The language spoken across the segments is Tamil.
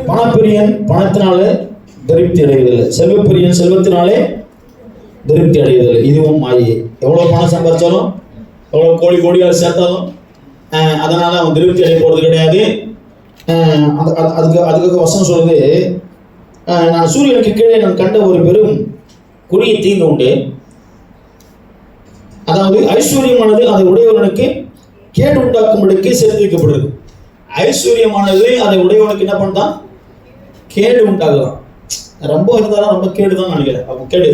பணப்பிரியன் பணத்தினாலே திருப்தி அடைவதில்லை, செல்வப்பிரியன் செல்வத்தினாலே திருப்தி அடைவதில்லை. இதுவும் மாயை. எவ்வளவு பணம் சம்பாதிச்சாலும் எவ்வளவு கோடி கோடியாக சேர்த்தாலும் அதனால அவன் திருப்தி அடைய போறது கிடையாது. அதுக்கு வசனம் சொல்லுது, நான் சூரியனுக்கு கீழே நான் கண்ட ஒரு பெரும் குறிய தீங்கு உண்டு. அதாவது ஐஸ்வர்யமானது அதை உடையவனுக்கு கேடு உண்டாக்கும்படிக்கு சேர்த்து வைக்கப்படுது. ஐஸ்வர்யமானது அதை உடையவனுக்கு என்ன பண்ணான்? கேடு உண்டாகலாம். ரொம்ப இருந்தாலும் ரொம்ப கேடு தான் நினைக்கிறேன். அப்போ கேடு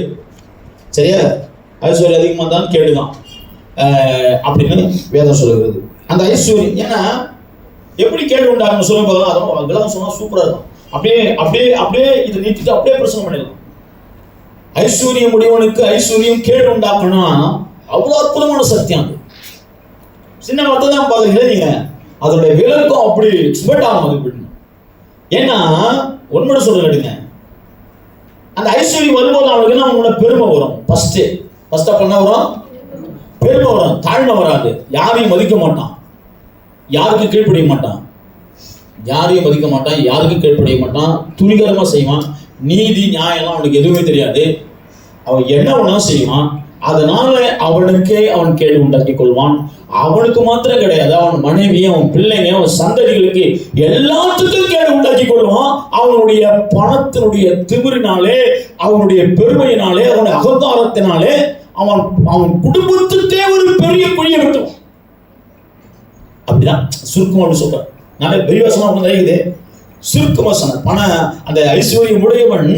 சரியா? ஐஸ்வர்யம் அதிகமாக தான் கேடு தான் அப்படின்னு வேதம் சொல்லுகிறது. அந்த ஐஸ்வர்யம் ஏன்னா எப்படி கேடு உண்டாகணும் சொல்லும் போது அதெல்லாம் சொன்னா சூப்பராக இருக்கும். அப்படியே அப்படியே அப்படியே இதை நீட்டிட்டு அப்படியே பிரச்சனை பண்ணிடலாம். ஐஸ்வர்யம் உடையவனுக்கு ஐஸ்வர்யம் கேடு உண்டாக்கணும். அவ்வளோ அற்புதமான சத்தியம். அது சின்ன வார்த்தை தான் பாருங்க, நீங்க அதோடைய விலக்கம் அப்படி ஸ்பெட் ஆகும். அது எப்படி ஏன்னா உண்மையை சொல்லுங்க, அந்த ஐஸ்வர்யம் வரும்போது அவனுக்கு அவங்களோட பெருமை வரும். ஃபர்ஸ்ட் பண்ண வரும், பெருமை வரும், தாழ்மை வராது. யாரையும் மதிக்க மாட்டான், யாருக்கும் கீழ்ப்படிய மாட்டான், யாரையும் மதிக்க மாட்டான், யாருக்கும் கீழ்ப்படிய மாட்டான், துணிகரமா செய்வான். நீதி நியாயம்லாம் அவனுக்கு எதுவுமே தெரியாது. அவன் என்ன வேணாலும் செய்வான். அதனால அவனுக்கே அவன் கேடு உண்டாக்கி கொள்வான். அவனுக்கு மாத்திரம் கிடையாது, அவன் மனைவி, அவன் பிள்ளைங்க, அவன் சந்ததிகளுக்கு எல்லாத்துக்கும் கேடு உண்டாக்கி கொள்வான். அவனுடைய பணத்தினுடைய திமிரினாலே, அவனுடைய பெருமையினாலே, அவனுடைய அகங்காரத்தினாலே அவன் குடும்பத்துக்கே ஒரு பெரிய குழியை வெட்டுவான். அப்படிதான் சுருக்கமாக சொல்றான். நல்ல பெரிய வசனம் இருக்குது. சுருக்க வசனம். அந்த ஐஸ்வர்யம் உடையவன்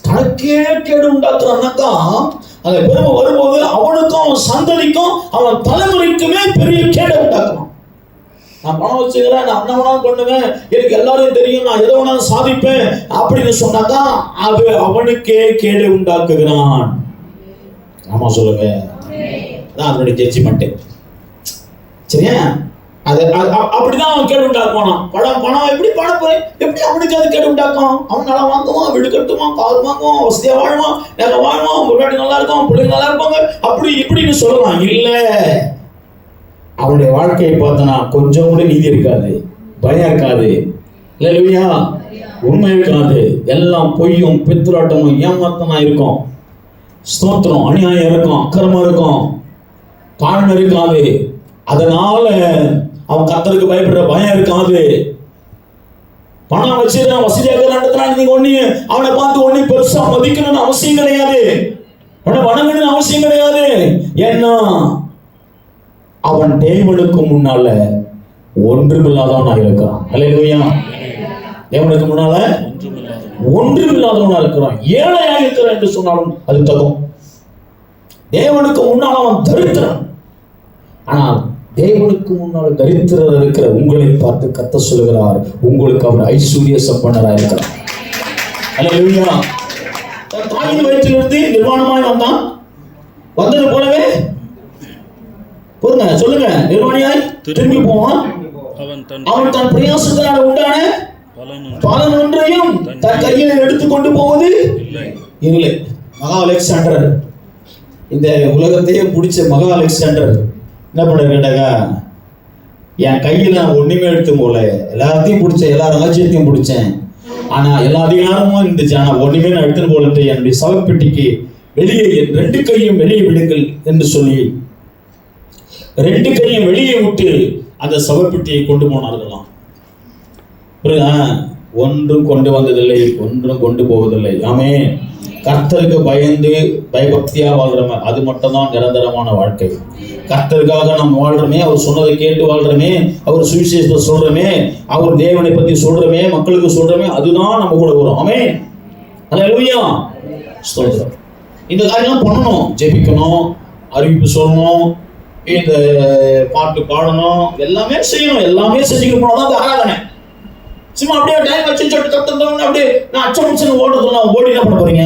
தனக்கே கேடு உண்டாக்குறான்னாக்கா அந்த பெருமை வரும்போது அவனுக்கும் அவன் சந்ததிக்கும் அவன் தலைமுறைக்குமே பெரிய கேடை உண்டாக்குறான். நான் பணம் வச்சுக்கிறேன், நான் என்ன வேணாலும் பண்ணுவேன், எனக்கு எல்லாரையும் தெரியும், நான் எதை வேணாலும் சாதிப்பேன் அப்படின்னு சொன்னாக்கா அது அவனுக்கே கேடு உண்டாக்குகிறான். ஆமா சொல்லுங்க, அதான் அதனுடைய ஜட்ஜ்மெண்ட். சரியா? அப்படிதான் அவன் கேடு உண்டாக்குவானா. பணம் எப்படி எப்படி அவனுக்கு அது கேடு உண்டாக்கும்? அவன் நல்லா வாங்குவான், வீடு கட்டுவான், கார் வாங்குவான், வசதியா வாழ்வான், நல்லா வாழ்வான், முன்னாடி நல்லா இருக்கும், பிள்ளைங்க நல்லா இருப்பாங்க, அப்படி இப்படின்னு சொல்லலாம். இல்ல, அவனுடைய வாழ்க்கையை பார்த்தனா கொஞ்சம் கூட நீதி இருக்காது, பயம் இருக்காது, இல்லையா, உண்மை இருக்காது, எல்லாம் பொய்யும் பித்தலாட்டமும் ஏமாத்தமா இருக்கும், ஸ்தோத்திரம், அநியாயம் இருக்கும், அக்கிரமம் இருக்கும், தாழ்மை இருக்காது. அதனால அவன் கர்த்தருக்கு பயப்படுற பயம் இருக்காது. பணம் வச்சிருக்கான், வசதியாக நடத்துறான், நீங்க ஒண்ணு அவனை பார்த்து ஒண்ணு பெருசா மதிக்கணும்னு அவசியம் கிடையாது, அவனை வணங்கணும்னு அவசியம் கிடையாது. ஏன்னா அவன் தேவனுக்கு முன்னால ஒன்றுமில்லாதவனா இருக்கான். அல்லேலூயா. தேவனுக்கு முன்னால ஒன்றுமில்லாதவனா இருக்கிறான், ஏழையாக இருக்கிறான் என்று சொன்னாலும் அது தகும். தேவனுக்கு முன்னால் அவன் தரித்திரன். ஆனால் தேவனுக்கு முன்னால் தரித்திரர் இருக்கிற உங்களை பார்த்து கர்த்தர் சொல்கிறார், உங்களுக்கு அவர் ஐஸ்வர்ய சம்பன்னராக இருக்கிறார். அல்லேலூயா. தாயின் வயிற்றிலிருந்து நிர்வாணமாய் வந்தான், வந்தது போலவே பொருங்க சொல்லுங்க, நிர்வாணியாய் திரும்பி போவான். அவன் தன் பிரயாசத்தினால உண்டான பலன் ஒன்றையும் தன் கையில் எடுத்துக்கொண்டு போவது இல்லை. மகா அலெக்சாண்டர், இந்த உலகத்தையே பிடிச்ச மகா அலெக்சாண்டர் என்ன பண்ண கேட்டாக்கா, என் கையில் நான் ஒண்ணுமே எடுத்து போல, எல்லாத்தையும் பிடிச்சேன், எல்லா ராஜ்யத்தையும் பிடிச்சேன், ஆனா எல்லா அதிகாரமும் இருந்துச்சு, ஆனா ஒண்ணுமே நான் எடுத்துன்னு போலட்டு என்னுடைய சவப்பெட்டிக்கு வெளியே என் 2 கையும் வெளியே விடுங்கள் என்று சொல்லி 2 கையும் வெளியே விட்டு அந்த சவப்பெட்டியை கொண்டு போனார்களாம். ஒன்றும் கொண்டு வந்ததில்லை, ஒன்றும் கொண்டு போவதில்லை. ஆமே. கர்த்தருக்கு பயந்து பயபக்தியா வாழ்றோமே, அது மட்டும்தான் நிரந்தரமான வாழ்க்கை. கர்த்தருக்காக நம்ம வாழ்றோமே, அவர் சொன்னதை கேட்டு வாழ்றோமே, அவர் சுவிசேஷத்தை சொல்றோமே, அவர் தேவனை பத்தி சொல்றோமே, மக்களுக்கு சொல்றோமே, அதுதான் நம்ம கூட வரும். ஆமே. அல்லேலூயா. ஸ்தோத்திரம். இந்த காரியம் பண்ணணும், ஜெபிக்கணும், அறிவிப்பு சொல்லணும், இந்த பாட்டு பாடணும், எல்லாமே செய்யணும். எல்லாமே செஞ்சுக்கிட்டு போனாதான் அது ஆராதனை. சும்மா அப்படியே டைம் வச்சு சொல்லிட்டு கத்தந்தவங்க அப்படியே நான் அச்சம் ஓடுறதுனா ஓடி என்ன பண்ண போறீங்க?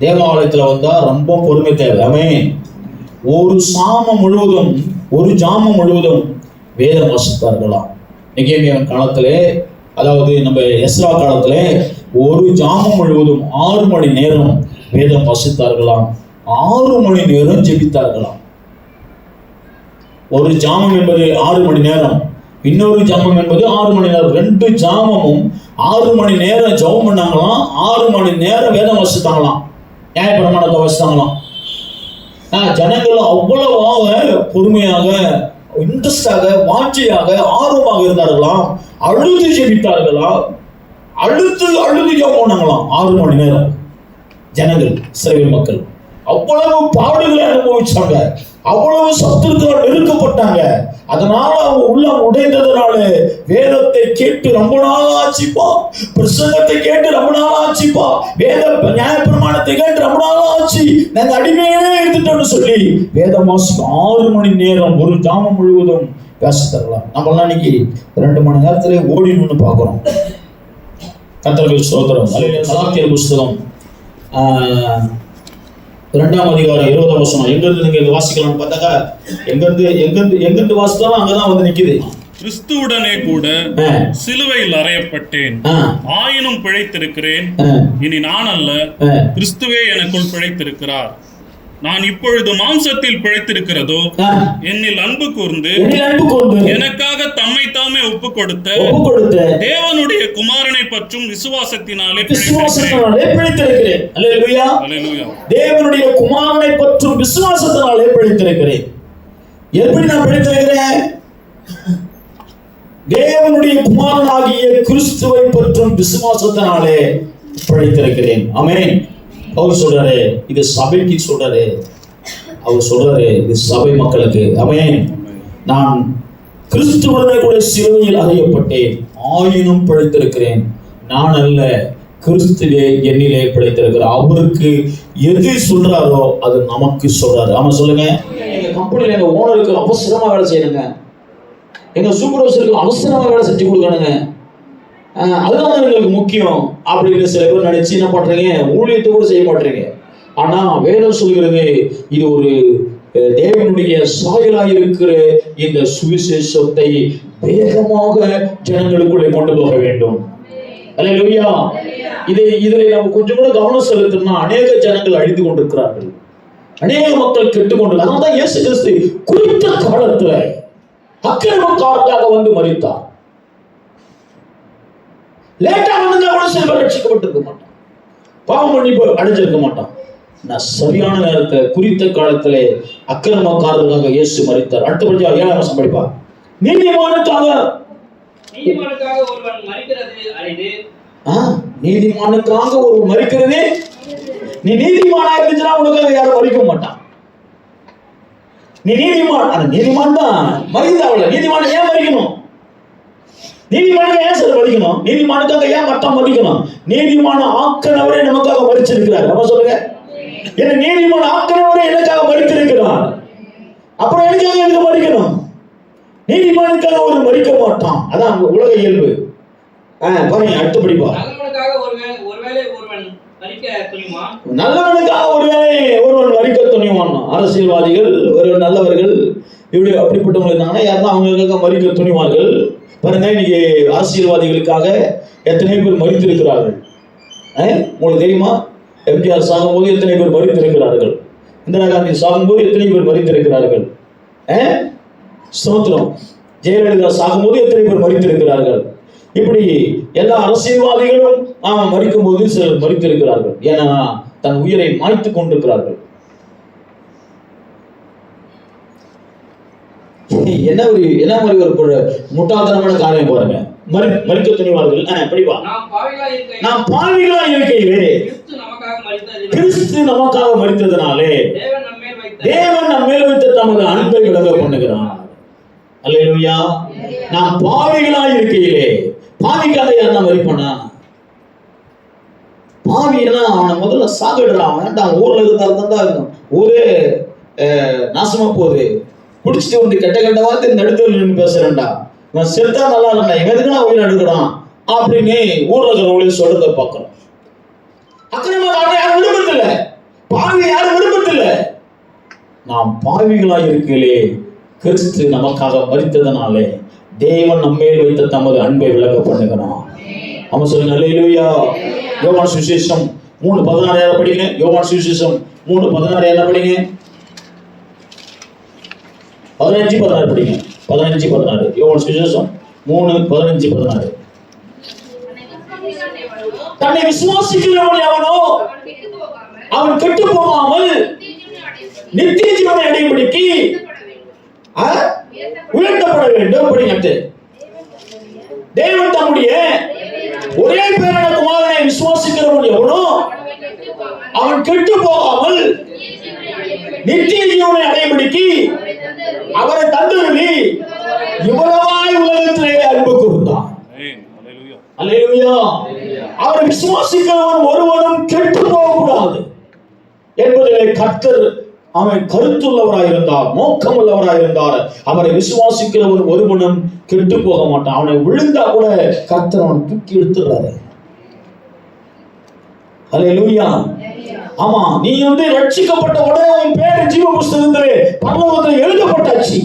தேவாலயத்துல வந்தா ரொம்ப பொறுமை தேவை. ஆமென். ஒரு ஜாமம் முழுவதும் வேதம் வாசித்தார்களாம். நெகேமியாவின் காலத்திலே, அதாவது நம்ம எஸ்ரா காலத்திலே ஒரு ஜாமம் முழுவதும் 6 மணி நேரம் வேதம் வாசித்தார்களாம், 6 மணி நேரம் ஜெபித்தார்களாம். ஒரு ஜாமம் என்பது 6 மணி நேரம், இன்னொரு ஜாமம் என்பது 6 மணி நேரம். 2 ஜாமமும் 6 மணி நேரம் ஜெபம் பண்ணாங்களாம், 6 மணி நேரம் வேதம் வாசித்தாங்களாம், நியாயப்பிரமாணத்தை வாசித்தாங்களாம். ஜனங்கள் அவ்வளவாக பொறுமையாக, இன்ட்ரெஸ்டாக, வாஞ்சியாக, ஆர்வமாக இருந்தார்களாம். அழுது ஜெபித்தார்களாம், அழுது ஜெபம் பண்ணாங்களாம் 6 மணி நேரம். ஜனங்கள், இஸ்ரவேல் மக்கள் அவ்வளவு பாடுகளை அனுபவிச்சாங்க, அவ்வளவு சத்துருக்கள் நெருக்கப்பட்டாங்க. அதனால அவங்க உள்ளம் உடைந்ததுனால வேதத்தை கேட்டு ரொம்ப நாள் ஆச்சுப்பா, பிரசங்கத்தை கேட்டு ரொம்ப நாள் ஆச்சுப்பா, வேத நியாயப்பிரமாணத்தை கேட்டு ரொம்ப நாள் ஆச்சு, நாங்க அடிமையே எடுத்துட்டோம்னு சொல்லி வேதம் வாசிக்கும் 6 மணி நேரம் ஒரு ஜாமம் முழுவதும் பேச தரலாம். நம்மளாம் இன்னைக்கு 2 மணி நேரத்திலே ஓடினு பாக்குறோம். கர்த்தருக்கு ஸ்தோத்திரம். கலாத்தியர் புஸ்தகம் 2ஆம் அதிகாரம் 20ஆம் வசனம் எங்கிருந்து நீங்க வாசிக்கலாம்னு பார்த்தாக்கா, எங்கிருந்து வாசித்தாலும் அங்கதான் வந்து நிக்குது. கிறிஸ்துவுடனே கூட சிலுவையில் அறையப்பட்டேன், ஆயினும் பிழைத்திருக்கிறேன். இனி நான் அல்ல, கிறிஸ்துவே எனக்குள் பிழைத்திருக்கிறார். நான் இப்பொழுது மாம்சத்தில் பிழைத்திருக்கிறதோ என்னில் அன்பு கூர்ந்து எனக்காக தம்மை தாமே ஒப்பு கொடுத்த தேவனுடைய குமாரனை பற்றும் விசுவாசத்தினாலே பிழைத்திருக்கிறேன். அல்லேலூயா. தேவனுடைய குமாரனை பற்றும் விசுவாசத்தினாலே பிழைத்திருக்கிறேன். எப்படி நான் பிழைத்திருக்கிறேன்? தேவனுடைய குமாரனாகிய கிறிஸ்துவை பற்றும் விசுவாசத்தினாலே பிழைத்திருக்கிறேன். ஆமென். அவர் சொல்றாரு, இது சபைக்கு சொல்றாரு, அவர் சொல்றாரு இது சபை மக்களுக்கு. ஆமென். நான் கிறிஸ்துவுடனே கூட சிலுவையில் அறையப்பட்டேன், ஆயினும் பிழைத்திருக்கிறேன். நான் அல்ல, கிறிஸ்துவே என்னிலே பிழைத்திருக்கிறார். அவருக்கு எது சொல்றாரோ அது நமக்கு சொல்றாரு. ஆமா சொல்லுங்க. எங்க கம்பெனில எங்க ஓனருக்கு அவசரமா வேலை செய்யணுங்க, எங்க சூப்பர்வைசருக்கு அவசரமா வேலை செஞ்சு கொடுக்கணுங்க, அதுதான் எங்களுக்கு முக்கியம் அப்படின்னு சில பேர் நினைச்சு என்ன பண்றீங்க, ஊழியத்தை கூட செய்ய மாட்டீங்க. ஆனா வேதம் சொல்கிறது இது ஒரு தேவனுடைய சாயலாய் இருக்கிற இந்த சுவிசேஷத்தை வேகமாக ஜனங்களுக்குள்ளே கொண்டு போக வேண்டும். அல்லேலூயா. இதில் நம்ம கொஞ்சம் கூட கவனம் செலுத்தணும்னா அநேக ஜனங்கள் அழிந்து கொண்டிருக்கிறார்கள், அநேக மக்கள் கெட்டுக் கொண்டு. அதனால்தான் இயேசு கிறிஸ்து குறித்த காலத்துல அக்கிரமக்காரர்களாக வந்து மரித்தார். லேட்டா வந்து கூட சிலர் ரட்சிக்கப்பட்டிருக்க மாட்டான், பாவம் மன்னிப்பு அடைஞ்சிருக்க மாட்டான். நான் சரியான நேரத்தை குறித்த காலத்திலே அக்கிரமக்காரர்களாக இயேசு மரித்தார். அடுத்தபடியா 7ஆம் வசனம் படிப்பா. நீதிமானுக்காக ஒருவன் மரிக்கிறது அரிது. நீதிமானுக்காக ஒரு மரிக்கிறதே. நீ நீதிமானா இருந்துச்சுன்னா உனக்கு யாரும் மறிக்க மாட்டான். நீ நீதிமான், அந்த நீதிமான் தான் மரித்தாவல. நீதிமான ஏன் மறிக்கணும்? நீதிமானுக்கு ஏன் சார் மறிக்கணும்? நீதிமானுக்காக ஏன் மட்டம் மறிக்கணும்? நீதிமான ஆக்கனவரே நமக்காக மறிச்சிருக்கிறார். நம்ம சொல்லுங்க, என்ன நீதிமான ஆக்கனவரே எனக்காக மறித்திருக்கிறார். அப்புறம் எனக்காக எனக்கு மறிக்கணும்? நீதிமானுக்காக ஒரு மறிக்க மாட்டான். அதான் உலக இயல்பு. பாருங்க, அடுத்து படிப்பா. நல்லவனுக்காக ஒருவேளை ஒருவன் மரிக்க துணிவான். நல்லவனுக்காக ஒருவன் மரிக்க துணிவான். அரசியல்வாதிகள், ஒரு நல்லவர்கள், இப்படி அப்படிப்பட்டவங்க இருந்தாங்கன்னா யாருன்னா அவங்களுக்காக மரிக்க துணிவார்கள். பாருங்க, இன்னைக்கு அரசியல்வாதிகளுக்காக எத்தனை பேர் மரித்திருக்கிறார்கள். உங்களுக்கு தெரியுமா? எம்ஜிஆர் சாகும்போது எத்தனை பேர் மரித்திருக்கிறார்கள்? இந்திரா காந்தி சாகும்போது எத்தனை பேர் மரித்திருக்கிறார்கள்? ஸ்தோத்திரம். ஜெயலலிதா சாகும்போது எத்தனை பேர் மரித்திருக்கிறார்கள்? இப்படி எல்லா அரசியல்வாதிகளும் மரிக்கும் போது சிலர் மரித்திருக்கிறார்கள். ஏன்னா தன் உயிரை மாய்த்து கொண்டிருக்கிறார்கள். என்ன மாதிரி ஒரு முட்டாள்தனமான காரியம் பாருங்க. மரிக்க துணிவார்கள். படிப்பா. நாம் பாவிகளா இருக்கையிலே கிறிஸ்து நமக்காக மரித்ததனாலே தேவன் நம்மேல் வைத்த தமது அன்பை விலக பண்ணுகிறார். அல்லேலூயா. நாம் பாவிகளா இருக்கையிலே, பாவிக்காக யாருன்னா மரிப்பானா? பாவினா அவனை முதல்ல சாகிடுறான். வேண்டாம், ஊர்ல இருந்தால்தான் தான் இருக்கும். ஊரே நாசமா போகுது. குடிச்சிட்டு வந்து கெட்ட கெட்ட வார்த்தை நடுத்தல் பேசுறேன்டா, நான் செத்தா நல்லா இல்லைண்டா, எதுக்கு நான் உயிர் எடுக்கிறான் அப்படின்னு ஊர்ல இருக்கிறவங்களே சொல்றதை பார்க்கிறோம். அக்கிரமக்காரனை யாரும் விரும்பத்தில்ல, பாவி யாரும் விரும்பத்தில்ல. நாம் பாவிகளாய் இருக்கையிலே கிறிஸ்து நமக்காக மரித்ததனாலே தேவன் நம்மேல் வைத்த தமது அன்பை விளக்க பண்ணுகிறான். அவன் சொல்லுங்க, அல்லேலூயா. யோவான் சுவிசேஷம் 3:16 படிங்க. யோவான் சுவிசேஷம் 3:16 என்ன படிங்க? 15:16 படிங்க. 15:16 யோவான் சுவிசேஷம் 3:15-16. தன்னை விசுவாசிக்கிறவன் எவனோ அவன் கெட்டு போகாமல் நித்திய ஜீவனை அடையும்படிக்கு உயர்த்தப்பட வேண்டும். படிங்க. தேவன் தம்முடைய ஒரே பேரான குமாரனை விசுவாசிக்கிறவன் எவனோ அவன் கெட்டு போகாமல் நித்திய ஜீவனை அடையும்படிக்கு அவரை தந்தருளி இவ்வளவாய் உலகத்திலே அன்பு கூர்ந்தார். அல்லேலூயா. அவரை விசுவாசிக்கிறவன் ஒருவனும் கெட்டு போகக்கூடாது என்பதிலே கர்த்தர் அவன் கருத்துள்ளவராயிருந்தார், நோக்கமுள்ளவராயிருந்தார். அவரை விசுவாசிக்கிறவன் ஒருவனும் கெட்டு போக மாட்டான். அவனை விழுந்தா கூட கர்த்தர் அவன் தூக்கி எடுத்துறாரு. அல்லேலூயா. ஆமா, நீ ரட்சிக்கப்பட்ட உடனே உன் பேர் ஜீவ புஸ்தகத்திலே பரலோகத்தில் எழுதப்பட்டாச்சு.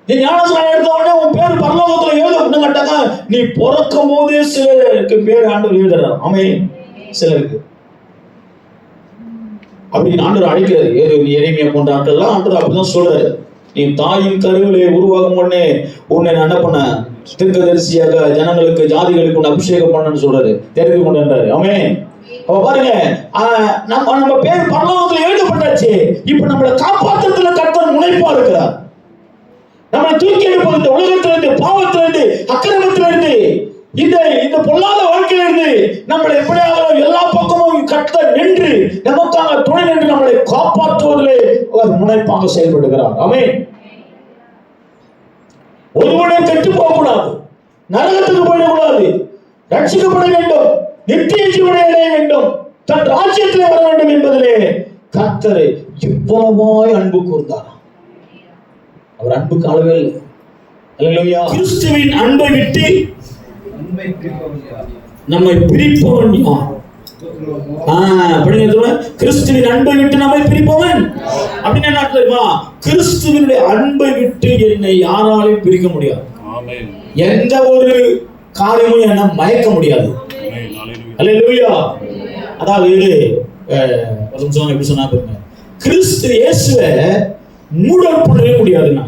நீ ஞானஸ்நானம் எடுத்த உடனே உன் பேர் பரலோகத்தில் எழுதப்பட்டு கேட்டாங்க. நீ பிறக்கும் போதே சிலருக்கு பேர் ஆண்டவர் எழுதுறார். ஆமென். சிலருக்கு அப்படின்னு ஆண்டவர் அழைக்கிறாரு. எரேமியா போன்ற ஆட்கள்லாம் ஆண்டவர் அப்படிதான் சொல்றாரு. நீ தாயின் கருவிலே உருவாகும் உடனே உன்னை என்ன பண்ண தீர்க்கதரிசியாக ஜனங்களுக்கு ஜாதிகளுக்கு உன்னை அபிஷேகம் பண்ணன்னு சொல்றாரு, தெரிந்து கொண்டாரு. ஆமென். அப்ப பாருங்க, நம்ம பேர் பரலோகத்தில் எழுதப்பட்டாச்சு. இப்ப நம்மளை காப்பாற்றுறதுல கர்த்தர் முனைப்பா இருக்கிறார். நம்மளை தூக்கி எடுப்பது இந்த உலகத்திலிருந்து, பாவத்திலிருந்து, அக்கிரமத்திலிருந்து, இந்த பொல்லாத வாழ்க்கையிலிருந்து நம்மளை எப்படியாவது எல்லா பக்கமும் கர்த்தர் நின்று நமக்காக துணை நின்று நம்மளை காப்பாற்றுவதிலே அவர் முனைப்பாக செயல்படுகிறார். ஆமென். ஒருவனும் கெட்டு போகக்கூடாது, நரகத்துக்கு போயிடக்கூடாது, ரட்சிக்கப்பட வேண்டும், நித்திய ஜீவனை அடைய வேண்டும், தன் ராஜ்யத்திலே வர வேண்டும் என்பதிலே கர்த்தர் இவ்வளவாய் அன்பு கூர்ந்தார். அவர் அன்புக்கு அளவே இல்லை. அல்லேலூயா. கிறிஸ்துவின் அன்பை விட்டு நம்மை பிரிப்பவன் யார்? கிறிஸ்துவின் அன்பை விட்டு நம்மை பிரிப்பவன் அப்படின்னு என்ன தெரியுமா? கிறிஸ்துவினுடைய அன்பை விட்டு என்னை யாராலையும் பிரிக்க முடியாது. எந்த ஒரு காரியமும் என்ன மயக்க முடியாது. அல்லேலூயா. அதாவது எப்படி சொன்னா பாருங்க, கிறிஸ்து இயேசுவை மூட் அவுட் பண்ணவே முடியாதுன்னா,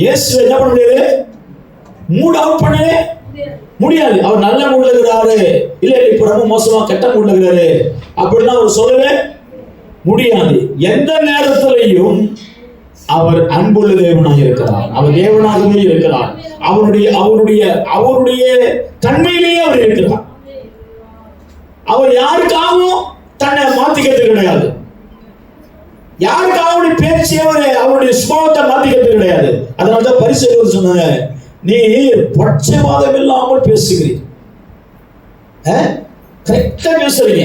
இயேசுவை என்ன பண்ண முடியாது? மூட் அவுட் பண்ணவே முடியாது. அவர் நல்ல மூட்ல இருக்கிறாரு, இல்ல இப்ப ரொம்ப மோசமா கெட்ட மூட்ல இருக்கிறாரு அப்படின்னா அவர் சொல்லவே முடியாது. எந்த நேரத்திலையும் அவர் அன்புள்ள தேவனாக இருக்கிறார். அவர் தேவனாகவே இருக்கிறார். அவருடைய தன்மையிலேயே அவர் இருக்கிறார். அவர் யாருக்காகவும் தன்னை மாத்திக்கிறது கிடையாது. யாருக்காக பேச்சு அவருடைய சுபாவத்தை மாத்திக்கிறது கிடையாது. அதனாலதான் பரிசேயர் சொன்னாங்க, நீ பட்சபாதம் இல்லாமல் பேசுகிறீர், கரெக்டா பேசுறீங்க,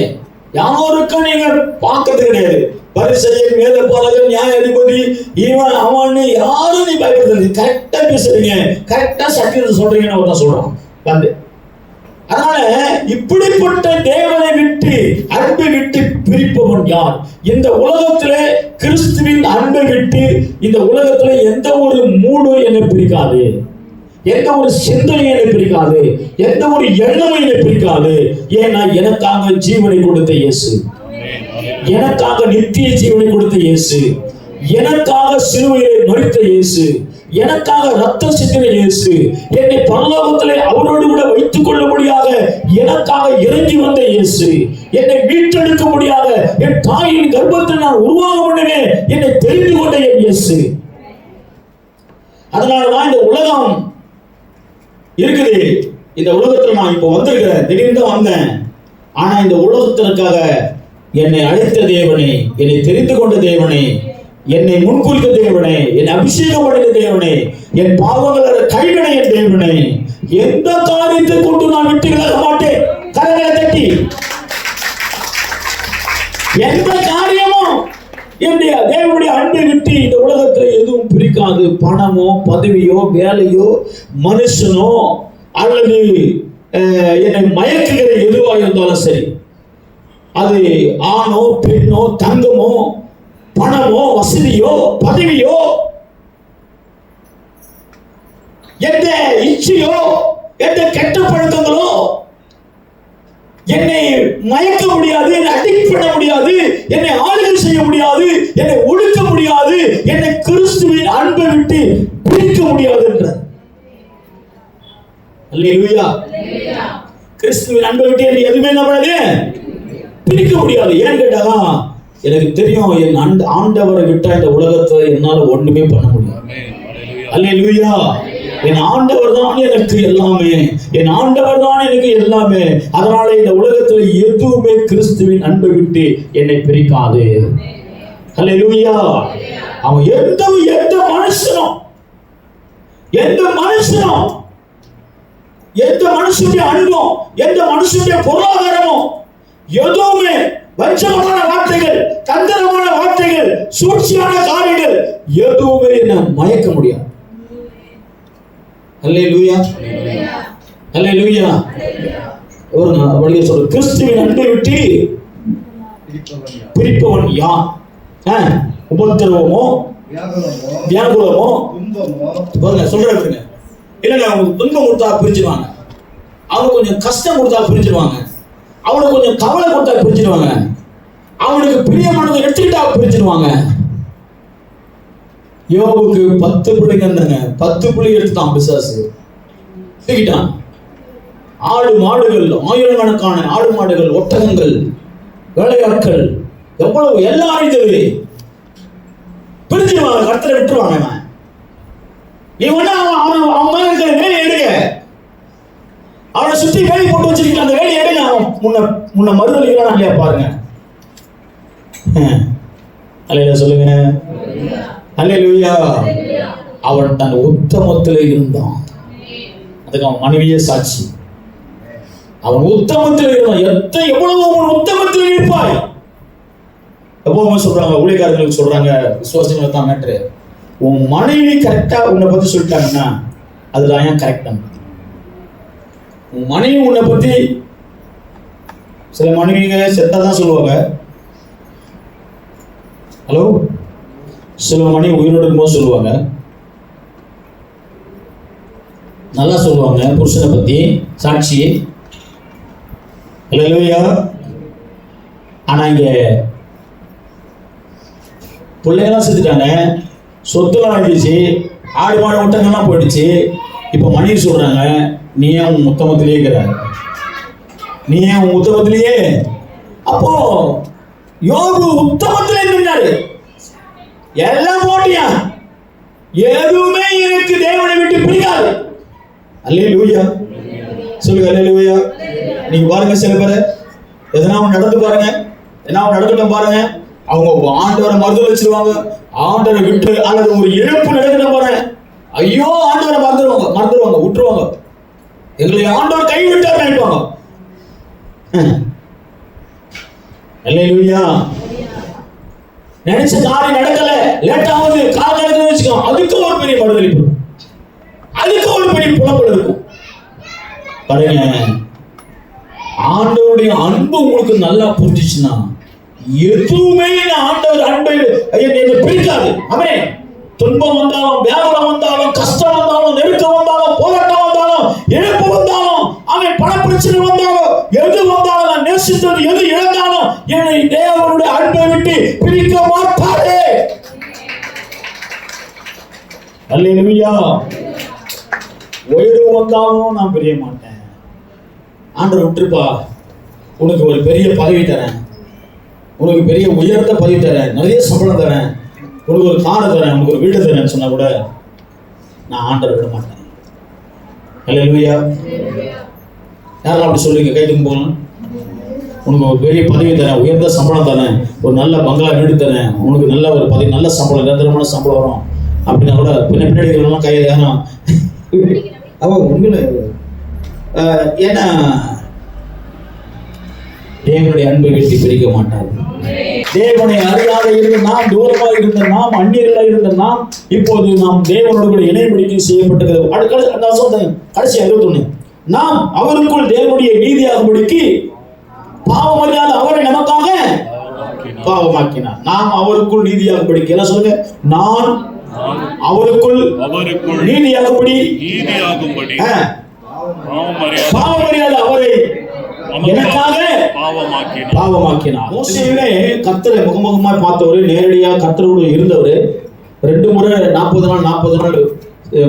யாருக்கும் நீங்க பார்க்கறது கிடையாது. பரிசேயர், வேதபாரகர், நியாயாதிபதி, இவன் அவன் யாரும் நீ பயப்படுறது, கரெக்டா பேசுறீங்க, கரெக்டா சத்தியத்தை சொல்றீங்கன்னு அவர்தான் சொல்றான் வந்து. அதனால இப்படிப்பட்ட தேவனை விட்டு அன்பை விட்டு பிரிப்பவன் யார்? இந்த உலகத்திலே கிறிஸ்துவின் அன்பை விட்டு இந்த உலகத்திலே எந்த ஒரு மூடும் என்னை பிரிக்காது, எந்த ஒரு சிந்தனையும் என்னை பிரிக்காது, எந்த ஒரு எண்ணமும் என்னை பிரிக்காது. ஏன்னா எனக்காக ஜீவனை கொடுத்த இயேசு, எனக்காக நித்திய ஜீவனை கொடுத்த இயேசு, எனக்காக சிலுவையிலே மரித்த இயேசு, எனக்காக ரத்த சிந்தின இயேசு, என்னை பரலோகத்திலே அவரோடு கூட வைத்துக் கொள்ளும்படியாக எனக்காக இறங்கி வந்த இயேசு, என்னை மீட்டெடுக்க முடியாத என் தாயின் கர்ப்பத்தில் நான் உருவாக முன்னமே என்னை தெரிந்து கொண்ட என் இயேசு. அதனாலதான் இந்த உலகம் இருக்குது. இந்த உலகத்துல நான் இப்ப வந்திருக்கிறேன், திடீர்னு வந்தேன். ஆனா இந்த உலகத்திற்காக என்னை அழைத்த தேவனே, என்னை தெரிந்து கொண்ட தேவனே, என்னை முன்குறித்த தேவனே, என் அபிஷேகம் அடைந்த தேவனே, என் பாவங்களை கைவிட என் தேவனே, எந்த காரியத்தை கொண்டு நான் விட்டு விலக மாட்டேன். கரங்களை தட்டி எந்த காரியமும் என்னுடைய தேவனுடைய அன்பை விட்டு இந்த உலகத்தில் எதுவும் பிரிக்காது. பணமோ பதவியோ வேலையோ மனுஷனோ அல்லது என்னை மயக்குகிற எதுவாக இருந்தாலும் சரி, அது ஆணோ பெண்ணோ தங்கமோ பணமோ வசதியோ பதவியோ எந்த இச்சையோ எந்த கெட்ட பழக்கங்களோ என்னை மயக்க முடியாது, என்னை அடிக்ட் பண்ண முடியாது, என்னை ஆளுகை செய்ய முடியாது, என்னை ஒடுக்க முடியாது, என்னை கிறிஸ்துவின் அன்பை விட்டு பிரிக்க முடியாது என்ற. அல்லேலூயா. கிறிஸ்துவின் அன்பை விட்டு என்னை எதுவுமே நம்மளது பிரிக்க முடியாது. ஏன்னு கேட்டாங்க, எனக்கு தெரியும் என் ஆண்டவரை விட்டா இந்த உலகத்தை என்னால ஒண்ணுமே பண்ண முடியாது. அல்லேலூயா. என் ஆண்டவர் தான் எனக்கு எல்லாமே, என் ஆண்டவர் தான் எனக்கு எல்லாமே. அதனால இந்த உலகத்துல எதுவுமே கிறிஸ்துவின் அன்பை விட்டு என்னை பிரிக்காது. அல்லேலூயா. அவன் எந்த மனுஷனும் எந்த மனுஷனுடைய அன்பும் எந்த மனுஷனுடைய பொருளாதாரமும் எதுவுமே வஞ்சகமான வார்த்தைகள், தந்திரமான வார்த்தைகள், சூழ்ச்சியான காரியங்கள் எதுவுமே என்ன மயக்க முடியாது. அல்லேலூயா. அல்லேலூயா. ஒரு வழியை சொல்ற, கிறிஸ்துவின் அன்பை விட்டு பிரிப்பவன் யார்? உபத்திரவமோ வியாகுலமோ சொல்றாங்க. இல்ல அவங்க துன்பம் கொடுத்தா பிரிஞ்சிருவாங்க, அவங்க கொஞ்சம் கஷ்டம் கொடுத்தா பிரிஞ்சிருவாங்க, அவனுக்கு கொஞ்சம் கவலை கொடுத்தா பிரிஞ்சிருவாங்க, அவனுக்கு பிரியமானதை எடுத்துக்கிட்டா பிரிஞ்சிருவாங்க. யோபுக்கு 10 பிள்ளைங்க இருந்தாங்க, 10 பிள்ளைங்க எடுத்துட்டான் பிசாசு, தூக்கிட்டான். ஆடு மாடுகள், ஆயிரக்கணக்கான ஆடு மாடுகள், ஒட்டகங்கள், வேலையாட்கள், எவ்வளவு எல்லாரும் இது பிரிஞ்சிருவாங்க, கர்த்தரை விட்டுருவாங்க. இவனா அவன் மேல இருக்கிற வேலை எடுங்க, அவனை சுத்தி வேலை போட்டு வச்சிருக்கீங்க, அந்த வேலையை எடுங்க. அவன் முன்ன மறுதலிக்கிறான் இல்லையா பாருங்க. அல்லேலூயா சொல்லுங்க. அல்லேலூயா. அவன் தன் உத்தமத்திலே இருந்தான். அதுக்கு அவன் மனைவியே சாட்சி. அவன் உத்தமத்திலே இருந்தான். எவ்வளவு அவன் உத்தமத்திலே இருப்பாய். எப்பவுமே சொல்றாங்க, ஊழியக்காரங்களுக்கு சொல்றாங்க, விசுவாசிகளை தான் மேட்ரு. உன் மனைவி கரெக்டா உன்னை பத்தி சொல்லிட்டாங்கன்னா அதுதான் ஏன் கரெக்டா. உன் மனைவி உன்னை பத்தி சில மனைவிங்க செத்தா தான் சொல்லுவாங்க. ஹலோ, சில மனைவி உயிரோடு இருக்கும்போது சொல்லுவாங்க, நல்லா சொல்லுவாங்க புருஷனை பத்தி சாட்சி. அல்லேலூயா. ஆனா இங்க பிள்ளைங்கெல்லாம் செத்துட்டாங்க, சொத்துலாம் ஆயிடுச்சு, ஆடு மாடு ஒட்டங்கள்லாம் போயிடுச்சு. இப்ப மனைவி சொல்றாங்க, நீ ஏன் உன் உத்தமத்திலேயே இருக்கிற, நீ ஏன் உன் உத்தமத்திலேயே. அப்போ யோபு உத்தமத்திலே நின்றாரு. எல்லாம் போட்டியா, எதுவுமே எனக்கு தேவனை விட்டு பிரியாது. அல்லேலூயா சொல்லுங்க, அல்லேலூயா. நீங்க பாருங்க, சில பேர் எதனா நடந்து பாருங்க, என்ன நடந்துட்டோம் பாருங்க, அவங்க ஆண்டவரை மறுதல் வச்சிருவாங்க, ஆண்டவரை விட்டு அல்லது ஒரு இழப்பு நடந்துட்ட பாருங்க, ஐயோ ஆண்டவரை மறந்துடுவாங்க, விட்டுருவாங்க, எங்களை ஆண்டவர் கைவிட்டார் நினைப்பாங்க. அல்லேலூயா. நினைச்ச காரியம் நடக்கல, லேட் ஆகுது, கால் நடக்குதுன்னு வச்சுக்கோ, அதுக்கு ஒரு பெரிய மறுதலிப்பு, அதுக்கு ஒரு பெரிய புலப்பல் இருக்கும். பாருங்க, ஆண்டவருடைய அன்பு உங்களுக்கு நல்லா புரிஞ்சிச்சுன்னா எதுவுமே ஆண்டவர் அன்பை பிரிக்காது. அவன் துன்பம் வந்தாலும், வியாபாரம் வந்தாலும், கஷ்டம் வந்தாலும், நெருக்கம் வந்தாலும், போராட்டம் வந்தாலும், இழப்பு வந்தாலும், அவன் பண பிரச்சனை வந்தாலும், எது வந்தாலும், நான் நேசித்தது எது இழந்தாலும் என்னை தேவனுடைய அன்பை விட்டு பிரிக்க மாட்டாரே. அல்லேலூயா. உயர்வு வந்தாலும் நான் பிரிய மாட்டேன். ஆண்டவர் விட்டுருப்பா, உனக்கு ஒரு பெரிய பதவி தரேன், உனக்கு பெரிய உயர்ந்த பதவி தரேன், நிறைய சம்பளம் தரேன், உனக்கு ஒரு காரை தரேன், உனக்கு ஒரு வீடு தரேன்னு சொன்னா கூட நான் ஆண்டவர் விட மாட்டேன். அல்லேலூயா. யாரும் அப்படி சொல்லுங்க, கைதுக்கு போகலாம். உனக்கு ஒரு பெரிய பதவி தரேன், உயர்ந்த சம்பளம் தரேன், ஒரு நல்ல பங்களா வீடு தரேன், உனக்கு நல்ல ஒரு பதவி, நல்ல சம்பளம், நிரந்தரமான சம்பளம் வரும் அப்படின்னா கூட பின்னாடி கை ஏன்னா அவன் உண்மையில ஏன்னா தேவனுடைய அன்பை விட்டு பிரிக்க மாட்டார். தேவனை அறியாத இருந்த நாம், தூரமாக இருந்த நாம், அந்நியர்களாக இருந்த நாம், இப்போது நாம் தேவனோடு கூட இணையபடிக்கை செய்யப்பட்டிருக்கிறது. கடைசி 21, நாம் அவருக்குள் தேவனுடைய நீதியாகும்படிக்கு பாவம் அறியாத அவரை நமக்காக பாவமாக்கினார். நாம் அவருக்குள் நீதியாகும்படிக்கு, எல்லாம் சொல்லுங்க, நான் அவருக்குள் நீதியாகும்படி பாவம் அறியாத அவரை எனக்காக பாவமாக்கினார். மோசேவே கர்த்தரை முகமுகமா பார்த்தவரு, நேரடியா கர்த்தரோடு இருந்தவரு, 2 முறை 40 நாள்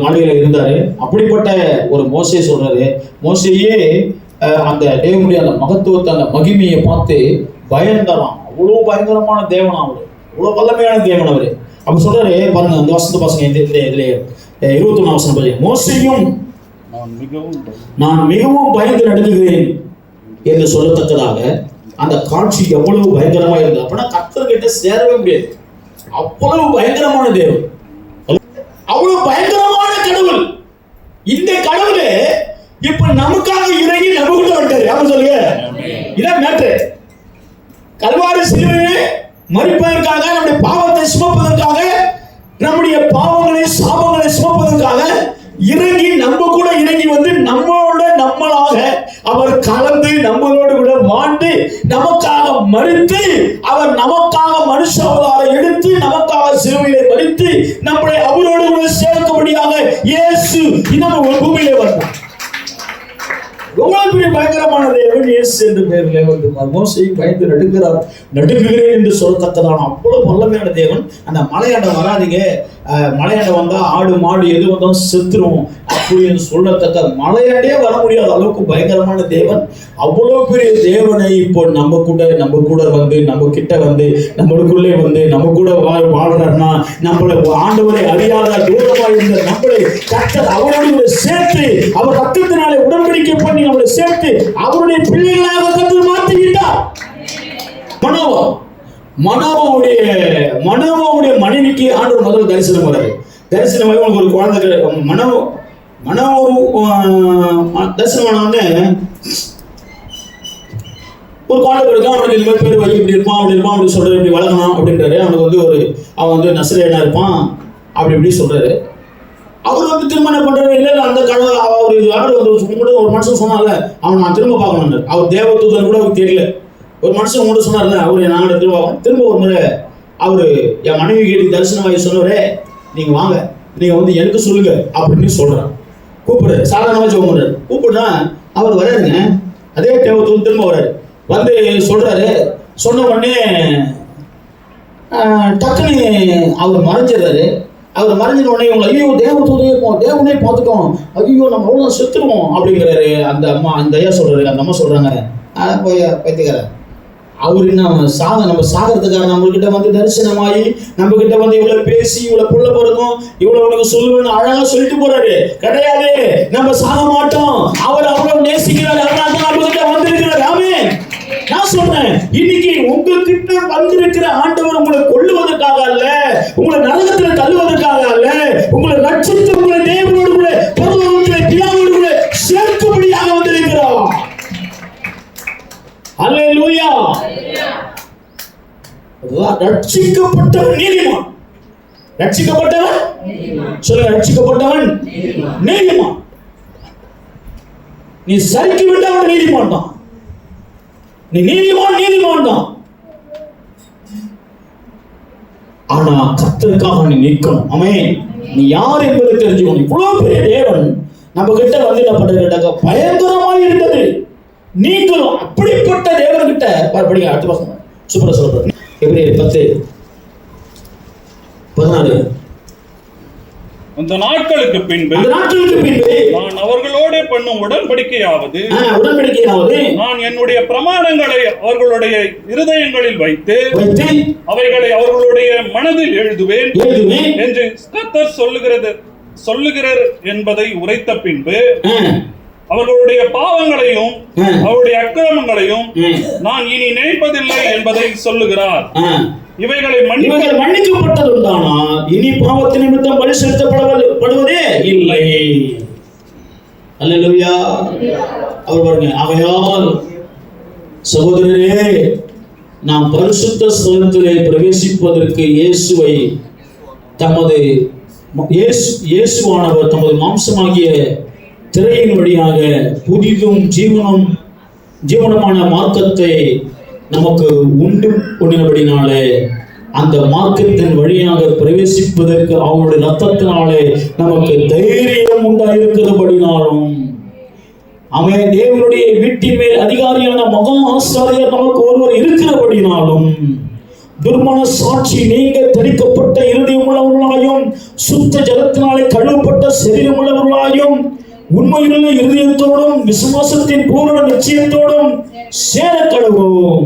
மலையில இருந்தாரு. அப்படிப்பட்ட ஒரு மோசே சொல்றாரு, மோசேயே அந்த தேவனுடைய அந்த மகத்துவத்தை, அந்த மகிமையை பார்த்து பயந்தாராம். அவ்வளவு பயங்கரமான தேவன் அவரு, அவ்வளவு வல்லமையான தேவன் அவரு. அப்ப சொல்றாரு பாருங்க, அந்த வசந்த பசங்க இதுல 21 வசனம் பாருங்க, மோசேயும் நான் மிகவும் பயந்து நடுங்குகிறேன் என்று சொல்லத்தக்கதாக அந்த காட்சி எவ்வளவு பயங்கரமா இருந்தது. அப்படின்னா கர்த்தர்கிட்ட சேரவே முடியாது, அவ்வளவு பயங்கரமான தேவன், அவ்வளவு பயங்கரமான கடவுள். இந்த கடவுள் இப்ப நமக்காக இறங்கி நமக்குள்ள வந்துட்டாரு. யாரும் சொல்லுங்க, இதான் மேட்ரு. கல்வாரி சிலுவையிலே மரிப்பதற்காக, நம்முடைய பாவத்தை சுமப்பதற்காக, நம்முடைய பாவங்களை சாபங்களை சுமப்பதற்காக இறங்கி நம்ம கூட இறங்கி வந்து நம்மளோட நம்மளாக அவர் கலந்து நம்மளோடு கூட வாழ்ந்து நமக்காக மரித்து, அவர் நமக்காக மனுஷ அவதாரம் எடுத்து நமக்காக சிலுவையிலே மரித்து நம்மளை அவரோடு கூட சேர்க்கும்படியாக இயேசு நம்ம பூமியிலே வந்தார். எவ்வளவு பெரிய பயங்கரமான தேவன் இயேசு என்ற பெயரிலே வந்து மோசே பயந்து நடுங்குகிறேன் என்று சொல்லத்தக்கதான அவ்வளவு வல்லமையான தேவன். அந்த மலையாண்ட வராதிங்க, மலையாண்ட வந்தா ஆடு மாடு எது வந்தாலும் செத்துரும் அப்படின்னு சொல்லத்தக்க மலையாண்டே வர முடியாத அளவுக்கு பயங்கரமான தேவன். அவ்வளவு பெரிய தேவனை இப்போ நம்ம கூட வந்து நம்ம கிட்ட வந்து நம்மளுக்குள்ளே வந்து நம்ம கூட வாழ்றாருன்னா, நம்மளை ஆண்டவரை அறியாத தூரமா இருந்த நம்மளை கர்த்தர் அவரோடு சேர்த்து, அவர் ரத்தத்தினாலே உடன்படிக்கை பண்ணி நம்மளை சேர்த்து அவருடைய பிள்ளைகளாக கர்த்தர் மாற்றிவிட்டார். மனோவாவுடைய மனைவிக்கு ஆண்டவர் முதல் தரிசனம் வராது. தரிசனம் ஒரு குழந்தை தரிசனமானவொடனே ஒரு குழந்தை இருக்கா, அவனுக்கு இந்த மாதிரி பேர் வை, இப்படி இருப்பான் அப்படி இருப்பான் அப்படி சொல்றாரு, இப்படி வளர்க்கணும் அப்படின்றாரு. அவனுக்கு வந்து அவன் வந்து நசரேயனா இருப்பான் அப்படி இப்படி சொல்றாரு. அவர் வந்து திரும்ப என்ன பண்றாரு, இல்ல அந்த அவர் யாரு ஒரு மனுஷன் சொன்னார்ல, அவன் நான் திரும்ப பார்க்கணும். அவர் தேவதூதன் கூட அவருக்கு தெரியல. ஒரு மனுஷன் கூட சொன்னார்ல, அவரு நாங்க திரும்ப ஒரு முறை அவரு என் மனைவி கேட்டு தரிசனமாகி சொன்னவரே, நீங்க வாங்க, நீங்க வந்து எனக்கு சொல்லுங்க அப்படின்னு சொல்றான். கூப்பிடு, சாதாரணமா சொல்ல கூப்பிடுனா அவர் வராருங்க. அதே தேவதூதன் திரும்ப வர்றாரு, வந்து சொல்றாரு. சொன்ன உடனே டக்குன்னு அவர் மறைஞ்சிடறாரு. அவர் மறைஞ்சின உடனே இவங்க ஐயோ தேவனே பார்த்துட்டோம், ஐயோ நம்ம அவ்வளோ செத்துருவோம் அப்படிங்கிறாரு. அந்த அம்மா, அந்த ஐயா சொல்றாரு, அந்த அம்மா சொல்றாங்க, போய் பைத்தியக்கார, அவர் என்ன நம்ம சாகிறதுக்காக நம்மகிட்ட வந்து தரிசனமாயி நம்ம கிட்ட வந்து இவ்வளவு பேசி இவ்வளவு புள்ள பிறக்கும் இவ்வளவு உனக்கு சொல்லுவேன்னு அழகா சொல்லிட்டு போறாரு. கிடையாது, நம்ம சாக மாட்டோம். அவர் அவ்வளவு நேசிக்கிறாரு, அதனால தான் நம்ம கிட்ட வந்திருக்கிறார். ஆமென். நான் சொல்றேன், இன்னைக்கு உங்ககிட்ட வந்திருக்கிற ஆண்டவர் உங்களை கொல்லுவதற்காக அல்ல, உங்களை நரகத்துல தள்ளுவதற்காக அல்ல, உங்களை ரட்சித்து உங்களை தேவனோடு கூட பரலோகத்திலே பிதாவோடு கூட சேர்க்கும்படியாக வந்திருக்கிறார். அல்லேலூயா. ரட்சிக்கப்பட்டவன் நீதிமான். ரட்சிக்கப்பட்டவன் சொல்லுங்க, ரட்சிக்கப்பட்டவன் நீதிமான். நீ சரிக்கு விட்டவன் நீதிமான் தான். நீ நீதிமான் தான். ஆனா கர்த்தருக்காக நீ நிற்கணும். ஆமென். நீ யார் என்பதை தெரிஞ்சுக்கணும். இவ்வளவு பெரிய தேவன் நம்ம கிட்ட வந்து என்ன பண்றது, பயங்கரமாய் இருந்தது. நீங்களும் அப்படிப்பட்ட தேவன்கிட்ட படிங்க. அடுத்த பசங்க சூப்பரா சொல்றாரு. எபிரேயர் 10:14. அந்த நாட்களுக்கு பின்பு நான் அவர்களோடு பண்ணும் உடன்படிக்கையாவது நான் என்னுடைய பிரமாணங்களை அவர்களுடைய இருதயங்களில் வைத்து அவைகளை அவர்களுடைய மனதில் எழுதுவேன் என்று கர்த்தர் சொல்லுகிறார் என்பதை உரைத்த பின்பு அவர்களுடைய பாவங்களையும் அவருடைய அக்கிரமங்களையும் நான் இனி நினைப்பதில்லை என்பதை சொல்லுகிறார். இவைகளை மன்னிக்கப்பட்டதுண்டானா இனி பாவத்தின் நிமித்தம் பலி செலுத்தப்படுவதே இல்லை. அல்லேலூயா. அவர் பாருங்க, ஆகையால் சகோதரரே, நாம் பரிசுத்த ஸ்தலத்திலே பிரவேசிப்பதற்கு இயேசுவானவர் தமது மாம்சமாகிய திரையின் வழியாக புதிதும் ஜீவனமான மார்க்கத்தை நமக்கு உண்டு கொண்டினபடினாலே அந்த மார்க்கத்தின் வழியாக பிரவேசிப்பதற்கு அவருடைய ரத்தத்தினாலே நமக்கு தைரியம் உண்டாயிருக்கிறபடினாலும் அவன் தேவனுடைய வீட்டின் மேல் அதிகாரியான மகா ஆசாரியர் நமக்கு ஒருவர் இருக்கிறபடினாலும் துர்மன சாட்சி நீங்க தரிக்கப்பட்ட இருதயம் உள்ளவர்களாயும் சுத்த ஜலத்தினாலே கழுவப்பட்ட சரீரம் உள்ளவர்களாயும் உண்மையுள்ள இருதயத்தோடும் விசுவாசத்தின் பூரண நிச்சயத்தோடும் சேர கடவோம்.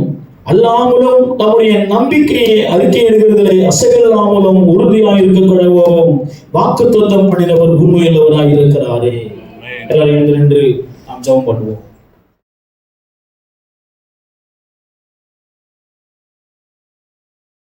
அல்லாமலும் நம்முடைய நம்பிக்கையை அறிக்கையிடுகிறதிலே அசைவில்லாமலும் உறுதியாக இருக்க கடவோம். வாக்குத்தத்தம் பண்ணினவர் உண்மையுள்ளவராக இருக்கிறாரே. எல்லாரும் எழுந்து நின்று நாம் ஜெபம் பண்ணுவோம்.